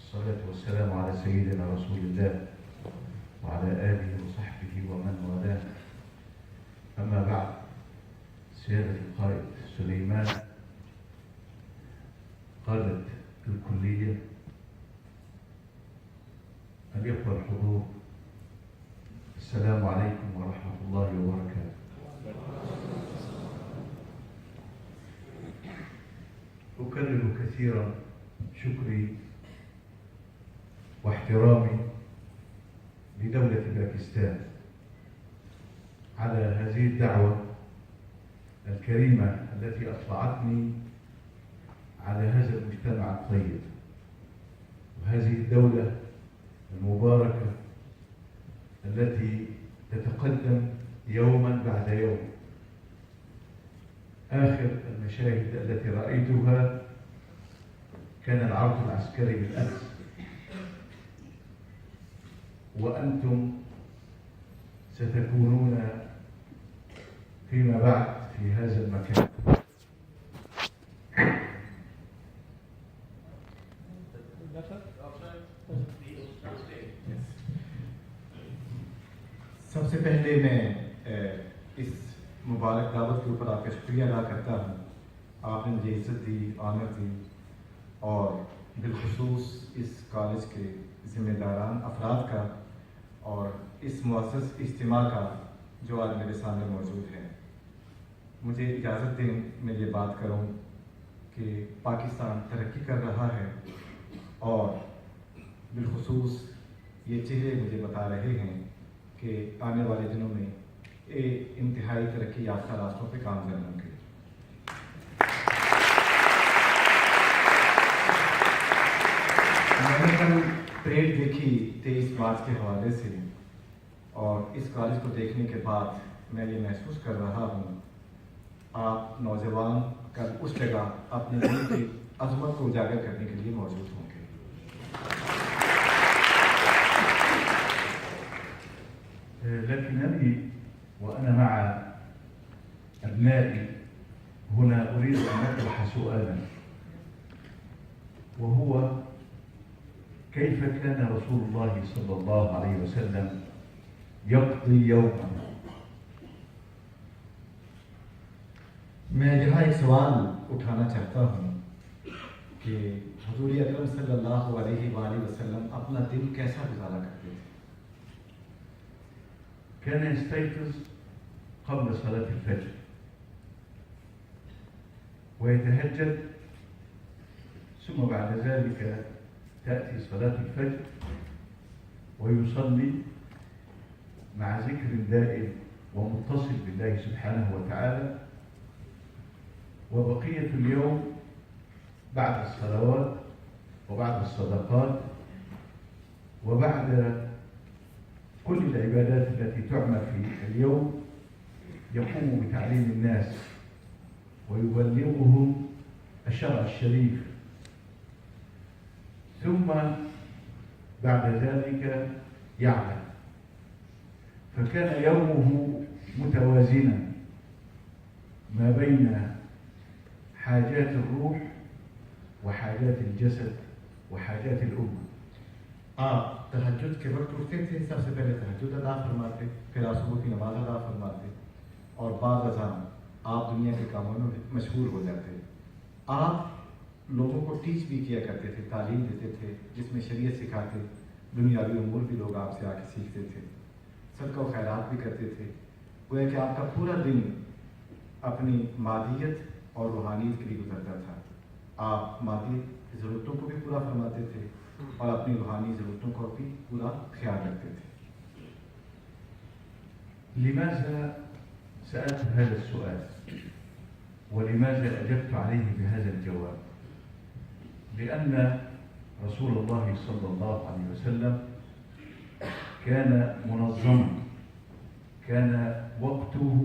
والصلاة والسلام على سيدنا رسول الله وعلى آله وصحبه ومن والاه. أما بعد، سيادة القائد سليمان، قادة الكلية، الإخوة الحضور، السلام عليكم ورحمة الله وبركاته. أكرر كثيرا شكري واحترامي لدولة باكستان على هذه الدعوة الكريمة التي أطلعتني على هذا المجتمع الطيب وهذه الدولة المباركة التي تتقدم يوما بعد يوم. آخر المشاهد التي رأيتها كان العرض العسكري بالأمس، وأنتم ستكونون فيما بعد في هذا المكان. सबसे पहले मैं इस मुबारक दावत के ऊपर आपका शुक्रिया अदा करता हूँ। आपने मुझे इज्जत दी, आनर दी और बिलखुसूस इस कॉलेज के ज़िम्मेदारान अफराद का और इस मुअस्सस इज्तिमा का जो आज मेरे सामने मौजूद है। मुझे इजाज़त दें मैं ये बात करूँ कि पाकिस्तान तरक्की कर रहा है और बिलखुसूस ये चेहरे मुझे बता रहे हैं कि आने वाले दिनों में इंतहाई तरक्की याफ्ता रास्तों पे कामयाब होंगे। मैंने कल परेड देखी 23 मार्च के हवाले से और इस कॉलेज को देखने के बाद मैं ये महसूस कर रहा हूँ, आप नौजवान कल उस जगह अपने दिल की अजमत को उजागर करने के लिए मौजूद होंगे। لكنني وأنا مع أبنائي هنا أريد أن أطرح سؤالا، وهو كيف كان رسول الله صلى الله عليه وسلم يقضي يوما؟ मैं यहाँ एक सवाल उठाना चाहता हूँ कि हुजूर अकरम सल्लल्लाहु अलैहि वसल्लम अपना दिन कैसा गुजारा करते थे। كان يستيقظ قبل صلاة الفجر ويتهجد، ثم بعد ذلك تأتي صلاة الفجر ويصلي مع ذكر دائم ومتصل بالله سبحانه وتعالى، وبقية اليوم بعد الصلوات وبعد الصدقات وبعد كل العبادات التي تعمل في اليوم يقوم بتعليم الناس ويبلغهم الشرع الشريف، ثم بعد ذلك يعمل. فكان يومه متوازنا ما بين حاجات الروح وحاجات الجسد وحاجات الأمة. आप तहज्जुद के वक्त उठते थे, सबसे पहले तहज्जुद अदा फरमाते, फिर आप सुबह की नमाज अदा फरमाते और बाद अज़ान आप दुनिया के कामों में मशहूर हो जाते। आप लोगों को टीच भी किया करते थे, तालीम देते थे जिसमें शरीयत सिखाते, दुनियावी उमूर भी लोग आपसे आके सीखते थे, सदका व खैरात भी करते थे। गोया कि आपका पूरा दिन अपनी मादियत और रूहानियत के लिए गुजरता था। आप मादी ज़रूरतों को भी पूरा फरमाते थे और अपनी रूहानी ज़रूरतों को भी पूरा ख्याल रखते थे। لماذا سألت هذا السؤال ولماذا أجبت عليه بهذا الجواب؟ لأن رسول الله صلى الله عليه وسلم كان منظما، كان وقته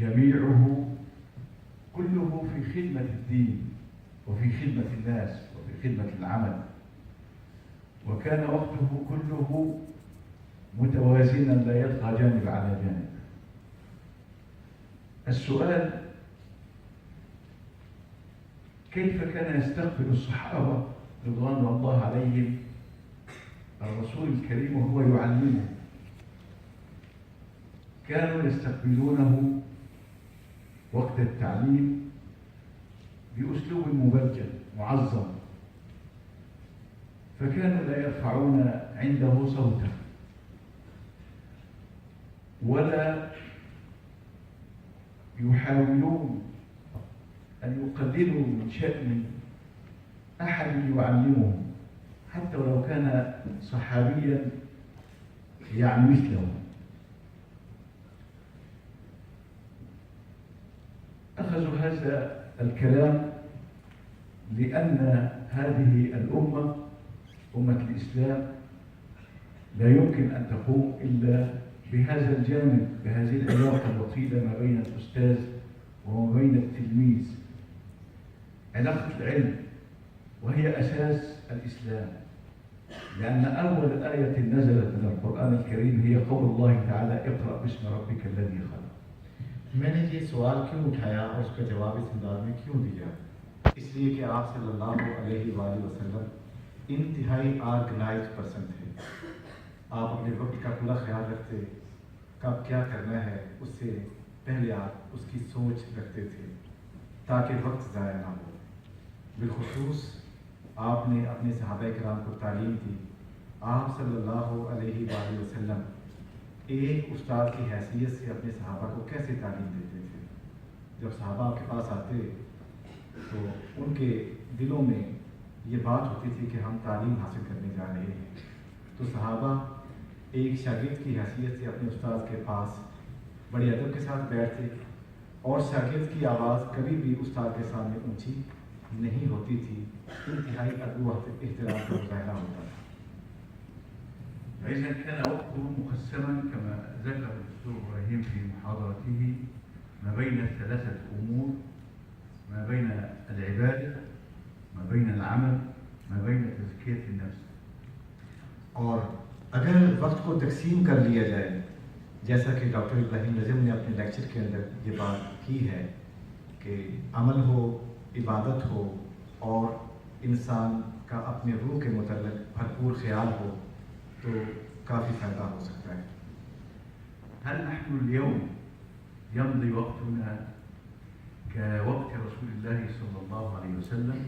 جميعه كله في خدمة الدين وفي خدمة الناس وفي خدمة العمل، وكان وقته كله متوازنا لا يطغى جانب على جانب. السؤال كيف كان يستقبل الصحابة رضوان الله عليهم الرسول الكريم وهو يعلمه، كانوا يستقبلونه وقت التعليم بأسلوب مبجل معظم، فكانوا لا يرفعون عنده صوتا ولا يحاولون أن يقللوا من شأن أحد يعلمهم حتى ولو كان صحابيا يعني مثله. أخذوا هذا الكلام لأن هذه الأمة أمة الإسلام لا يمكن أن تقوم إلا بهذا الجانب، بهذه العلاقة الوطيدة ما بين الأستاذ وما بين التلميذ، علاقة العلم، وهي أساس الإسلام. لأن أول آية نزلت من القرآن الكريم هي قول الله تعالى اقرأ باسم ربك الذي خلق. मैंने ये सवाल क्यों उठाया और उसका जवाब इस अंदाज में क्यों दिया? इसलिए कि आप सल्लल्लाहु अलैहि वसल्लम इंतहाई ऑर्गेनाइज पर्सन थे। आप अपने वक्त का पूरा ख्याल रखते, कब क्या करना है उससे पहले आप उसकी सोच रखते थे ताकि वक्त ज़ाया ना हो। बिलखुसूस आपने अपने सहाबा किराम को तालीम दी। आप सल्लल्लाहु अलैहि वसल्लम एक उस्ताद की हैसियत से अपने सहाबा को कैसे तालीम देते थे। जब सहाबा आपके पास आते तो उनके दिलों में ये बात होती थी कि हम तालीम हासिल करने जा रहे हैं, तो सहाबा एक शागिर्द की हैसियत से अपने उस्ताद के पास बड़े अदब के साथ बैठते और शागिर्द की आवाज़ कभी भी उस्ताद के सामने ऊंची नहीं होती थी। इंतहाई अदब व एहतराम का मुजाहरा होता था। فإذا كان وقته مقسما كما ذكر الدكتور إبراهيم في محاضرته ما بين ثلاثة أمور: ما بين العبادة، ما بين العمل، ما بين تزكية النفس. और अगर वक्त को तकसीम कर लिया जाए, जैसा कि डॉक्टर इब्राहिम नज़म ने अपने लेक्चर के अंदर ये बात की है कि अमल हो, इबादत हो और इंसान का अपने रूह के मुतल्लिक़ भरपूर ख्याल हो, तो काफ़ी फ़ायदा हो सकता है। هل نحن اليوم يمضي وقتنا كوقت رسول الله صلى الله عليه وسلم؟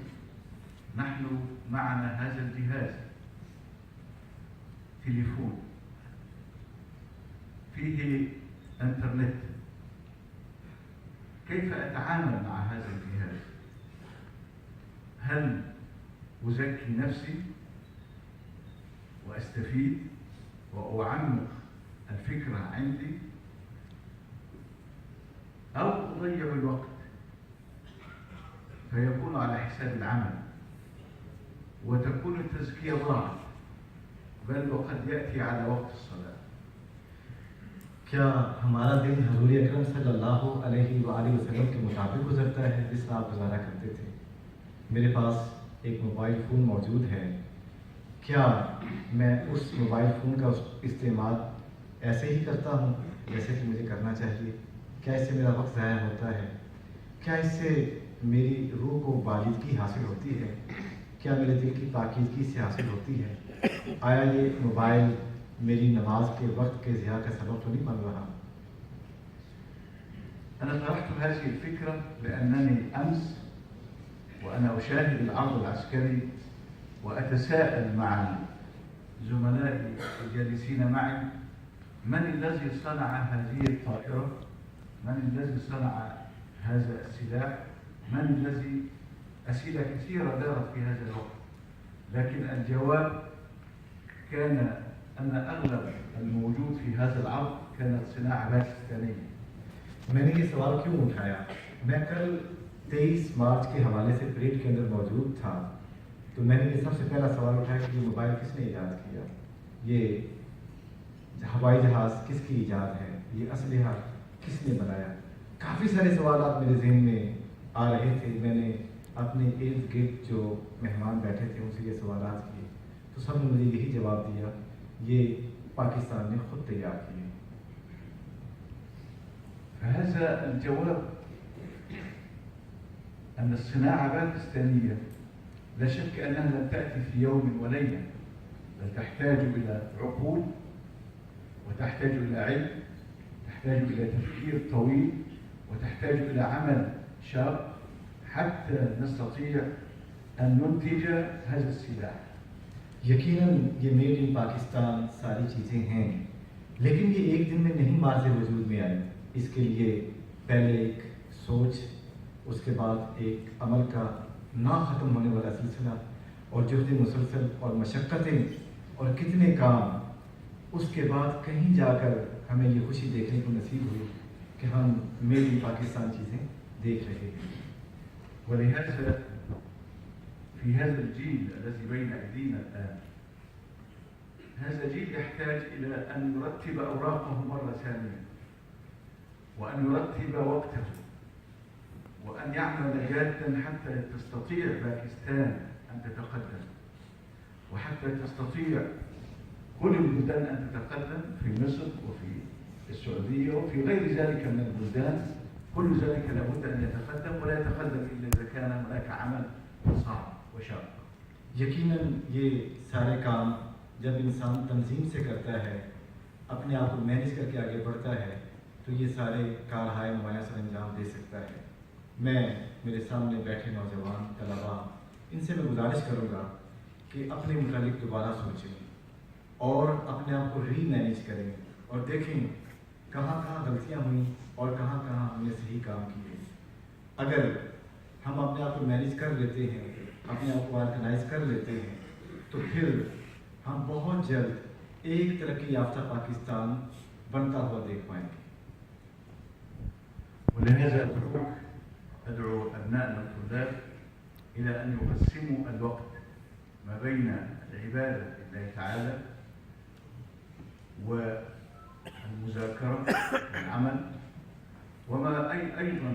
نحن معنا هذا الجهاز، تليفون فيه انترنت، كيف أتعامل مع هذا الجهاز؟ هل أزكي نفسي وأستفيد وأعمق الفكرة عندي، أو أضيع الوقت فيكون على حساب العمل وتكون التزكية ضاعت، بل وقد يأتي على وقت الصلاة؟ क्या हमारा दिन हज़ूर अकरम सल्लल्लाहु अलैहि वसल्लम के मुताबिक गुजरता है जिस तरह आप गुजारा करते थे? मेरे पास एक मोबाइल फ़ोन मौजूद है, क्या मैं उस मोबाइल फ़ोन का इस्तेमाल ऐसे ही करता हूँ जैसे कि मुझे करना चाहिए? क्या इससे मेरा वक्त ज़ाया होता है? क्या इससे मेरी रूह को बालिदगी हासिल होती है? क्या मेरे दिल की पाकीज़गी से हासिल होती है? आया ये मोबाइल मेरी नमाज के वक्त के ज़िया का सबब तो नहीं बन रहा? أنا طرحت هذه الفكرة لأنني أمس وأنا أشاهد العرض العسكري وأتساءل مع زملائي الجالسين معي: من الذي صنع هذه الطائرة؟ من الذي صنع هذا السلاح؟ من الذي؟ أسئلة كثيرة دارت في هذا الوقت، لكن الجواب كان أن أغلب الموجود في هذا العرض كانت صناعة باكستانية. मैंने ये सवाल क्यों उठाया? मैं कल 23 मार्च के हवाले से परेड के अंदर मौजूद था, तो मैंने ये सबसे पहला सवाल उठाया कि ये मोबाइल किसने ईजाद किया, ये हवाई जहाज़ किसकी ईजाद है, ये असलहा किसने बनाया। काफ़ी सारे सवाल मेरे जहन में आ रहे थे। मैंने अपने इर्द गिर्द जो मेहमान बैठे थे उनसे ये सवाल किए, तो सब ने मुझे यही जवाब दिया, ये पाकिस्तान ने खुद तैयार किए। فهذا الجواب أن الصناعة باكستانية لا شك أنها لم تأتي في يوم وليلة، بل تحتاج إلى عقول، وتحتاج إلى علم، تحتاج إلى تفكير طويل، وتحتاج إلى عمل شاق حتى نستطيع أن ننتج هذا السلاح. यकीनन ये मेड इन पाकिस्तान सारी चीज़ें हैं, लेकिन ये एक दिन में नहीं मार्ज वजूद में आई। इसके लिए पहले एक सोच, उसके बाद एक अमल का ना ख़त्म होने वाला सिलसिला, और जुहद मुसलसल और मशक्क़तें और कितने काम, उसके बाद कहीं जाकर हमें ये खुशी देखने को नसीब हुई कि हम मेड इन पाकिस्तान चीज़ें देख रहे हैं। ولهذا في هذا الجيل الذي بين أيدينا الآن، هذا الجيل يحتاج إلى أن يرتب أوراقه مرة ثانية، وأن يرتب وقته، وأن يعمل جادا حتى تستطيع باكستان أن تتقدم، وحتى تستطيع كل البلدان أن تتقدم في مصر وفي السعودية وفي غير ذلك من البلدان. كل ذلك لابد أن يتقدم، ولا يتقدم إلا إذا كان هناك عمل صعب وشاق. यकीनन ये सारे काम जब इंसान तंजीम से करता है, अपने आप को मैनेज करके आगे बढ़ता है, तो ये सारे कारहाय नुमाया सर अंजाम दे सकता है। मैं मेरे सामने बैठे नौजवान तलबा, इनसे मैं गुजारिश करूँगा कि अपने मुतालिक दोबारा सोचें और अपने आप को रीमैनेज करें और देखें कहाँ कहाँ गलतियाँ हुई और कहाँ कहाँ हमने सही काम किए। अगर हम अपने आप को मैनेज कर लेते हैं, अपने आप को ऑर्गेनाइज कर लेते हैं, तो फिर हम बहुत जल्द एक तरक्की याफ्ता पाकिस्तान बनता हुआ देख पाएंगे। ولهذا أدعو أبنائنا الطلاب إلى أن يقسموا الوقت ما بين العبادة لله تعالى والمذاكرة والعمل، وما أيضا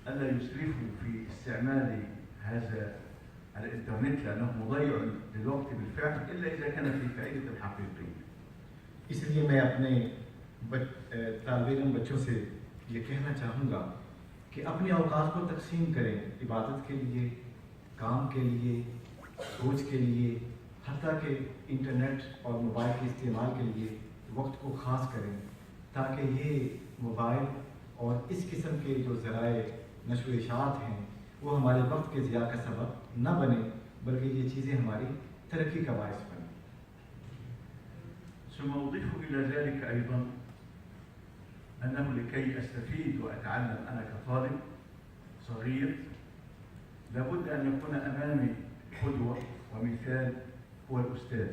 ألا يسرفوا في استعمال هذا الإنترنت لأنه مضيع للوقت بالفعل إلا إذا كان في فائدة حقيقية. इसलिए मैं अपने तालिब इल्म बच्चों से ये कहना चाहूँगा कि अपने औकात को तकसीम करें, इबादत के लिए, काम के लिए, सोच के लिए, हत्ता के इंटरनेट और मोबाइल के इस्तेमाल के लिए वक्त को ख़ास करें, ताकि ये मोबाइल और इस किस्म के जो ज़राए नशो इशात हैं वो हमारे वक्त के ज़िया का सबब न बने, बल्कि ये चीज़ें हमारी तरक्की का बायस बने। ثم أضيف إلى ذلك أيضا أنه لكي أستفيد وأتعلم أنا كطالب صغير لابد أن يكون أمامي قدوة ومثال هو الأستاذ.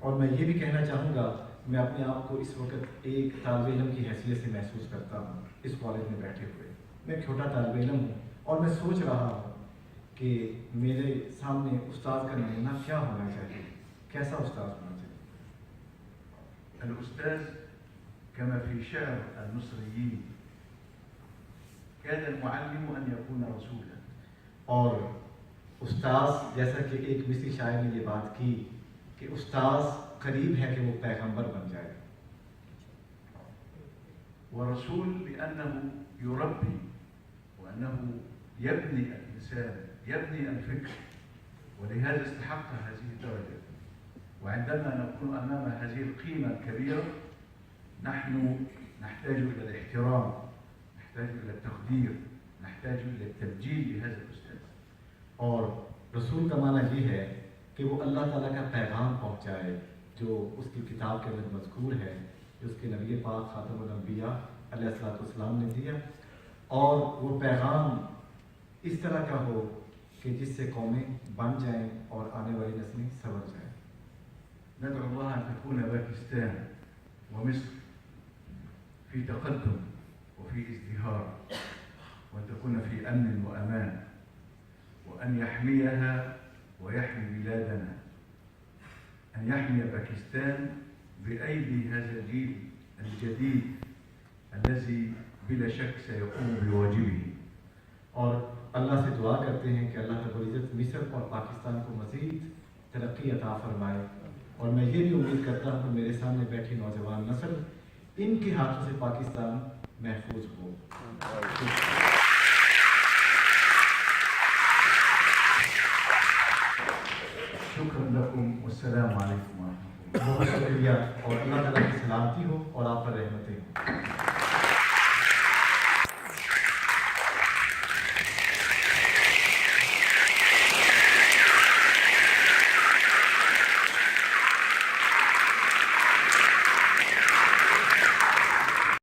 और मैं ये भी कहना चाहूँगा, मैं अपने आप को इस वक्त एक तालिब इल्म की हैसियत से महसूस करता हूँ इस कॉलेज में बैठे हुए। मैं एक छोटा तालिब इल्म हूँ और मैं सोच रहा हूँ कि मेरे सामने उस्ताद का नमूना क्या होना चाहिए, कैसा उस्ताद होना चाहिए। الأستاذ كما في شعر المصريين كان المعلم أن يكون رسولا. और उस्ताद जैसा कि एक मिस्री शायर ने ये बात की कि उस्ताद करीब है कि वो पैगंबर बन जाए। ورسول لأنه يربي وأنه يبني الإنسان، يبني الفكر، ولهذا استحق هذه الدرجة. وعندما نكون أمام هذه القيمة الكبيرة نحن نحتاج إلى الاحترام، نحتاج إلى التقدير، نحتاج إلى التبجيل لهذا الأستاذ. और रसूल का माना ये है कि वो अल्लाह ताला का पैगाम पहुँचाए जो उसकी किताब के अंदर मज़कूर है, जो उसके नबी पाक ख़ातमुल अंबिया अलैहिस्सलाम ने दिया, और वो पैगाम इस तरह का हो कि जिससे कौमें बन जाएं और आने वाली नस्लें संवर जाएं। ندعو الله أن تكون باكستان ومصر في تقدم وفي ازدهار، وأن تكون في أمن وأمان، وأن يحميها ويحمي بلادنا، أن يحمي باكستان بأيدي هذا الجيل الجديد الذي بلا شك سيقوم بواجبه. और अल्लाह से दुआ करते हैं कि अल्लाह रब्बुल इज़्ज़त मिस्र और पाकिस्तान को मज़ीद तरक्की अता फरमाए। और मैं ये भी उम्मीद करता हूँ कि मेरे सामने बैठी नौजवान नस्ल इनके हाथों से पाकिस्तान महफूज हो। والسلام عليكم ورحمة الله. बहुत शुक्रिया और अल्लाह ताला की सलामती हो और आप पर रहमतें हो।